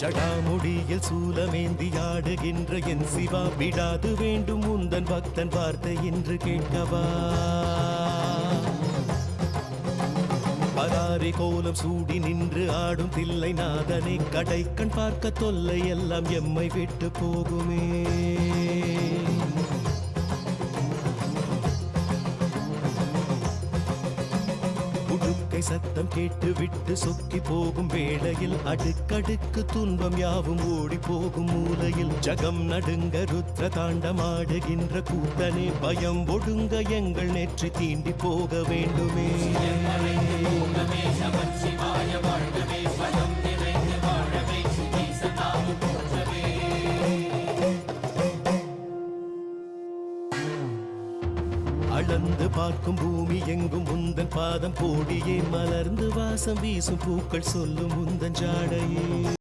ஜடாமுடியில் சூலமேந்தி ஆடுகின்ற என் சிவா விடாது வேண்டும் உந்தன் பக்தன் வார்த்தை என்று கேட்கவா பராரி கோலம் சூடி நின்று ஆடும் தில்லை நாதனை கடை கண் பார்க்க தொல்லை எல்லாம் எம்மை விட்டு போகுமே சத்தம் கேட்டு விட்டு சொக்கி போகும் வேளையில் அடுக்கடுக்கு துன்பம் யாவும் ஓடி போகும் மூலையில் ஜகம் நடுங்க ருத்ர தாண்டமாடுகின்ற கூத்தனே பயம் ஒடுங்க எங்கள் நெற்றி தீண்டி போக வேண்டுமே அளந்து பார்க்கும் பூமி எங்கும் உந்தன் பாதம் கோடியே மலர்ந்து வாசம் வீசும் பூக்கள் சொல்லும் உந்தன் ஜாடையே